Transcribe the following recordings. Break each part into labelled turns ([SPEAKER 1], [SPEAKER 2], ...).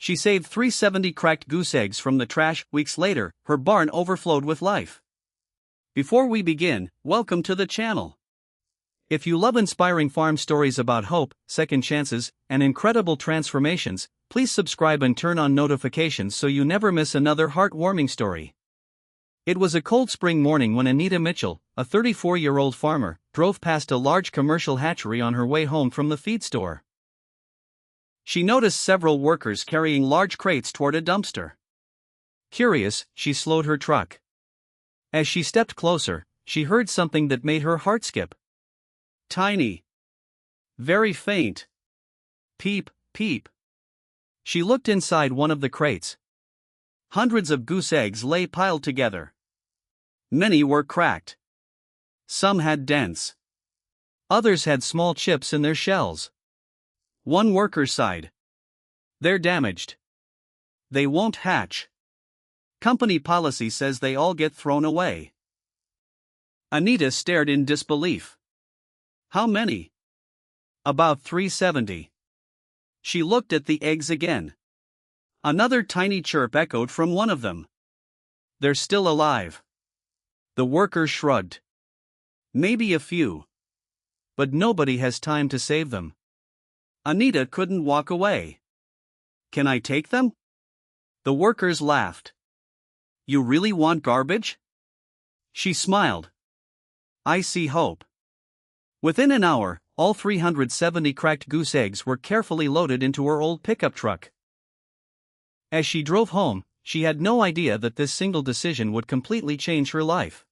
[SPEAKER 1] She saved 370 cracked goose eggs from the trash. Weeks later, her barn overflowed with life. Before we begin, welcome to the channel. If you love inspiring farm stories about hope, second chances, and incredible transformations, please subscribe and turn on notifications so you never miss another heartwarming story. It was a cold spring morning when Anita Mitchell, a 34-year-old farmer, drove past a large commercial hatchery on her way home from the feed store. She noticed several workers carrying large crates toward a dumpster. Curious, she slowed her truck. As she stepped closer, she heard something that made her heart skip. Tiny. Very faint. Peep, peep. She looked inside one of the crates. Hundreds of goose eggs lay piled together. Many were cracked. Some had dents. Others had small chips in their shells. One worker sighed. They're damaged. They won't hatch. Company policy says they all get thrown away. Anita stared in disbelief. How many? About 370. She looked at the eggs again. Another tiny chirp echoed from one of them. They're still alive. The worker shrugged. Maybe a few. But nobody has time to save them. Anita couldn't walk away. Can I take them? The workers laughed. You really want garbage? She smiled. I see hope. Within an hour, all 370 cracked goose eggs were carefully loaded into her old pickup truck. As she drove home, she had no idea that this single decision would completely change her life.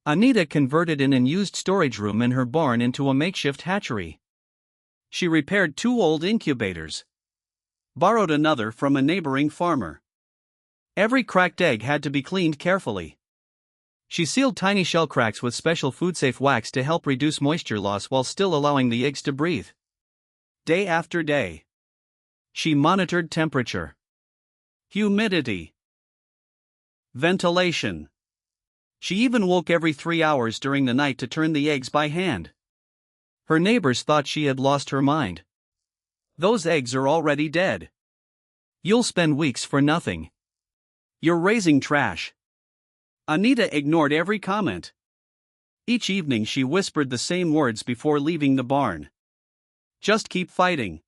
[SPEAKER 1] Anita converted an unused storage room in her barn into a makeshift hatchery. She repaired 2 old incubators. Borrowed another from a neighboring farmer. Every cracked egg had to be cleaned carefully. She sealed tiny shell cracks with special food-safe wax to help reduce moisture loss while still allowing the eggs to breathe. Day after day. She monitored temperature, humidity, ventilation. She even woke every 3 hours during the night to turn the eggs by hand. Her neighbors thought she had lost her mind. Those eggs are already dead. You'll spend weeks for nothing. You're raising trash. Anita ignored every comment. Each evening she whispered the same words before leaving the barn. Just keep fighting.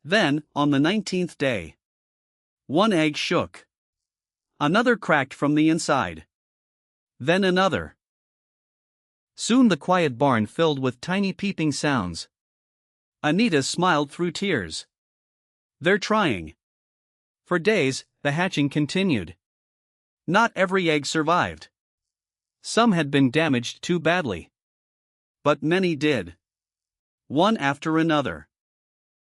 [SPEAKER 1] Then, on the 19th day, one egg shook. Another cracked from the inside. Then another. Soon the quiet barn filled with tiny peeping sounds. Anita smiled through tears. They're trying. For days, the hatching continued. Not every egg survived. Some had been damaged too badly. But many did. One after another.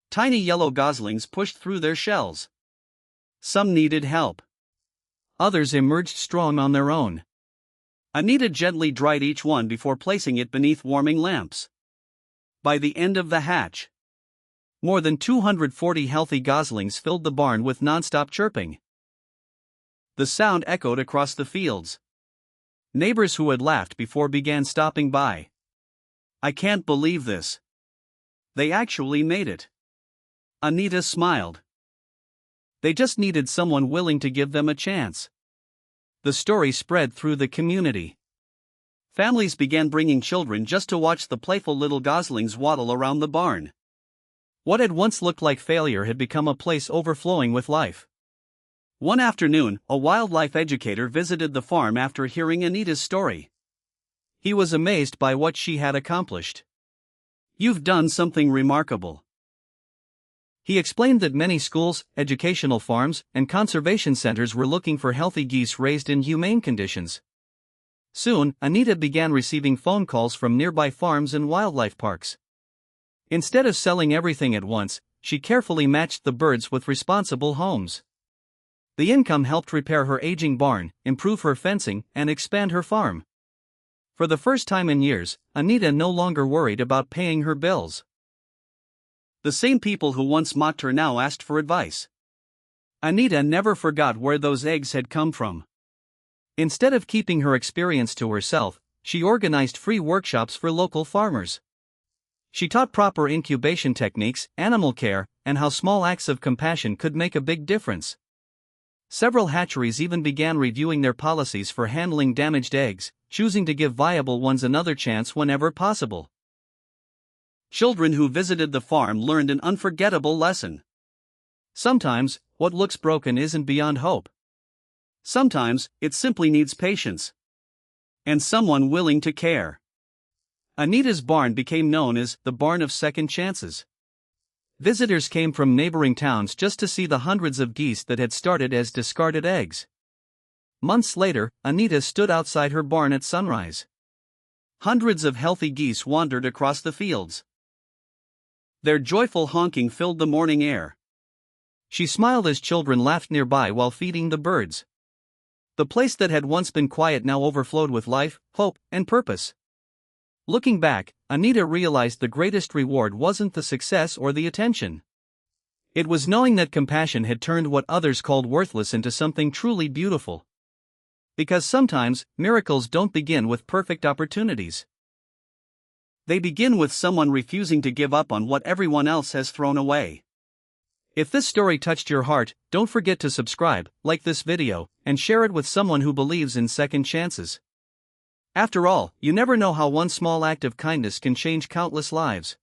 [SPEAKER 1] Tiny yellow goslings pushed through their shells. Some needed help. Others emerged strong on their own. Anita gently dried each one before placing it beneath warming lamps. By the end of the hatch, more than 240 healthy goslings filled the barn with nonstop chirping. The sound echoed across the fields. Neighbors who had laughed before began stopping by. I can't believe this. They actually made it. Anita smiled. They just needed someone willing to give them a chance. The story spread through the community. Families began bringing children just to watch the playful little goslings waddle around the barn. What had once looked like failure had become a place overflowing with life. One afternoon, a wildlife educator visited the farm after hearing Anita's story. He was amazed by what she had accomplished. You've done something remarkable. He explained that many schools, educational farms, and conservation centers were looking for healthy geese raised in humane conditions. Soon, Anita began receiving phone calls from nearby farms and wildlife parks. Instead of selling everything at once, she carefully matched the birds with responsible homes. The income helped repair her aging barn, improve her fencing, and expand her farm. For the first time in years, Anita no longer worried about paying her bills. The same people who once mocked her now asked for advice. Anita never forgot where those eggs had come from. Instead of keeping her experience to herself, she organized free workshops for local farmers. She taught proper incubation techniques, animal care, and how small acts of compassion could make a big difference. Several hatcheries even began reviewing their policies for handling damaged eggs, choosing to give viable ones another chance whenever possible. Children who visited the farm learned an unforgettable lesson. Sometimes, what looks broken isn't beyond hope. Sometimes, it simply needs patience. And someone willing to care. Anita's barn became known as the Barn of Second Chances. Visitors came from neighboring towns just to see the hundreds of geese that had started as discarded eggs. Months later, Anita stood outside her barn at sunrise. Hundreds of healthy geese wandered across the fields. Their joyful honking filled the morning air. She smiled as children laughed nearby while feeding the birds. The place that had once been quiet now overflowed with life, hope, and purpose. Looking back, Anita realized the greatest reward wasn't the success or the attention. It was knowing that compassion had turned what others called worthless into something truly beautiful. Because sometimes, miracles don't begin with perfect opportunities. They begin with someone refusing to give up on what everyone else has thrown away. If this story touched your heart, don't forget to subscribe, like this video, and share it with someone who believes in second chances. After all, you never know how one small act of kindness can change countless lives.